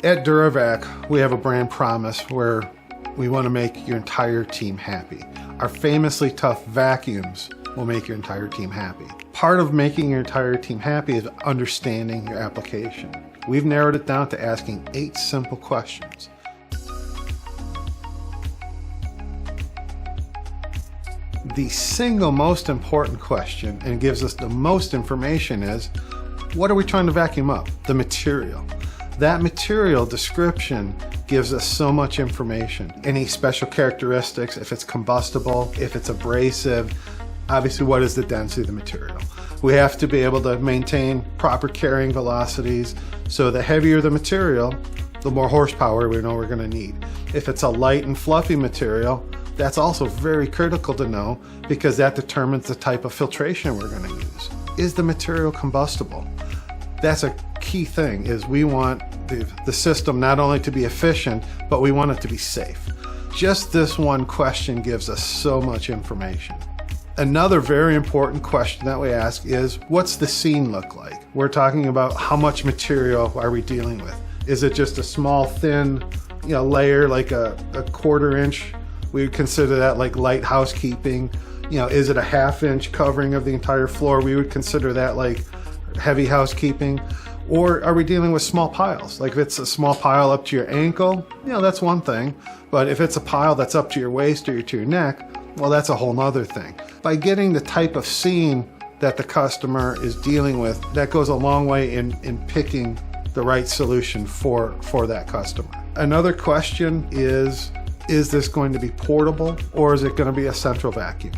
At DuraVac, we have a brand promise where we want to make your entire team happy. Our famously tough vacuums will make your entire team happy. Part of making your entire team happy is understanding your application. We've narrowed it down to asking 8 simple questions. The single most important question, and gives us the most information, is what are we trying to vacuum up? The material. That material description gives us so much information. Any special characteristics, if it's combustible, if it's abrasive, obviously what is the density of the material. We have to be able to maintain proper carrying velocities, so the heavier the material, the more horsepower we know we're going to need. If it's a light and fluffy material, that's also very critical to know, because that determines the type of filtration we're going to use. Is the material combustible? That's a key thing, is we want the system not only to be efficient, but we want it to be safe. Just this one question gives us so much information. Another very important question that we ask is, what's the scene look like? We're talking about how much material are we dealing with? Is it just a small, thin, layer, like a 1/4 inch? We would consider that like light housekeeping. Is it a 1/2 inch covering of the entire floor? We would consider that like heavy housekeeping. Or are we dealing with small piles? Like if it's a small pile up to your ankle, that's one thing. But if it's a pile that's up to your waist or to your neck, well, that's a whole nother thing. By getting the type of scene that the customer is dealing with, that goes a long way in picking the right solution for that customer. Another question is this going to be portable, or is it going to be a central vacuum?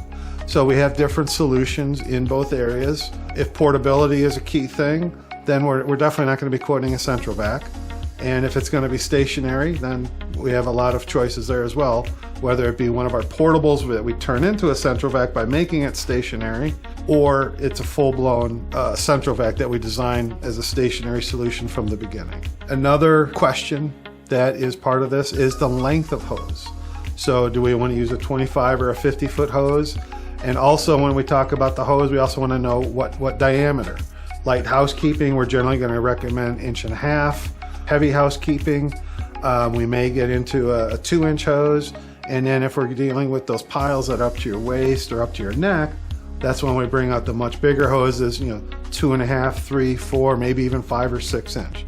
So we have different solutions in both areas. If portability is a key thing, then we're definitely not going to be quoting a central vac. And if it's going to be stationary, then we have a lot of choices there as well, whether it be one of our portables that we turn into a central vac by making it stationary, or it's a full-blown central vac that we design as a stationary solution from the beginning. Another question that is part of this is the length of hose. So do we want to use a 25 or a 50-foot hose? And also when we talk about the hose, we also want to know what diameter. Light housekeeping, we're generally going to recommend 1.5 inches. Heavy housekeeping, we may get into a 2-inch hose. And then if we're dealing with those piles that are up to your waist or up to your neck, that's when we bring out the much bigger hoses, 2.5, 3, 4, maybe even 5 or 6 inch.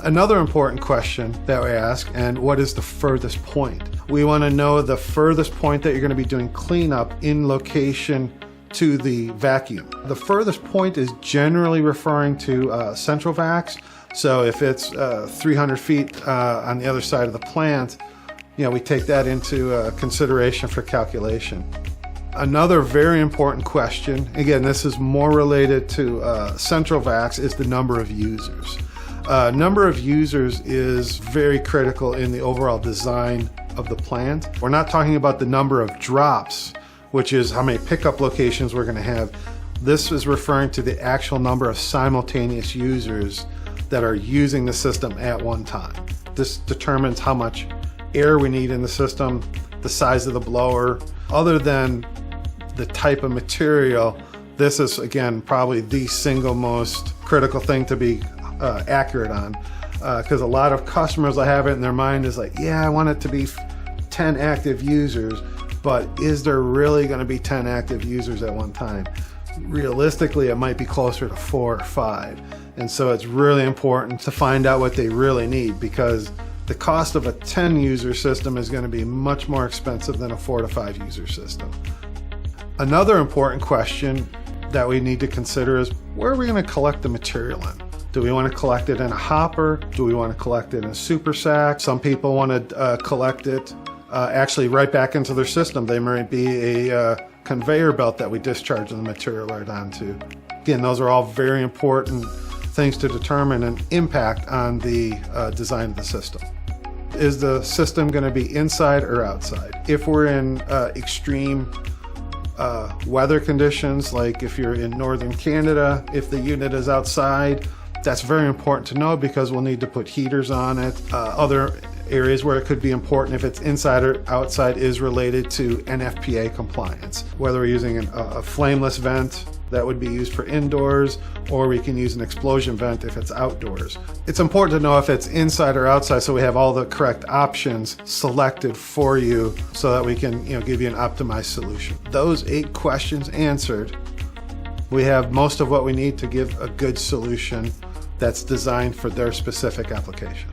Another important question that we ask, and what is the furthest point? We want to know the furthest point that you're going to be doing cleanup in location to the vacuum. The furthest point is generally referring to central vacs. So if it's 300 feet on the other side of the plant, we take that into consideration for calculation. Another very important question, again, this is more related to central vacs, is the number of users. Number of users is very critical in the overall design of the plant. We're not talking about the number of drops, which is how many pickup locations we're going to have. This is referring to the actual number of simultaneous users that are using the system at one time. This determines how much air we need in the system, the size of the blower. Other than the type of material, this is, again, probably the single most critical thing to be accurate on, because a lot of customers, I have it in their mind, is like, yeah, I want it to be 10 active users, but is there really going to be 10 active users at one time? Realistically, it might be closer to 4 or 5. And so it's really important to find out what they really need, because the cost of a 10 user system is going to be much more expensive than a 4 to 5 user system. Another important question that we need to consider is, where are we going to collect the material in? Do we want to collect it in a hopper? Do we want to collect it in a super sack? Some people want to collect it actually right back into their system. There might be a conveyor belt that we discharge the material right onto. Again, those are all very important things to determine an impact on the design of the system. Is the system going to be inside or outside? If we're in extreme weather conditions, like if you're in northern Canada, if the unit is outside, that's very important to know, because we'll need to put heaters on it. Other areas where it could be important, if it's inside or outside, is related to NFPA compliance. Whether we're using a flameless vent that would be used for indoors, or we can use an explosion vent if it's outdoors. It's important to know if it's inside or outside so we have all the correct options selected for you so that we can give you an optimized solution. Those 8 questions answered, we have most of what we need to give a good solution that's designed for their specific application.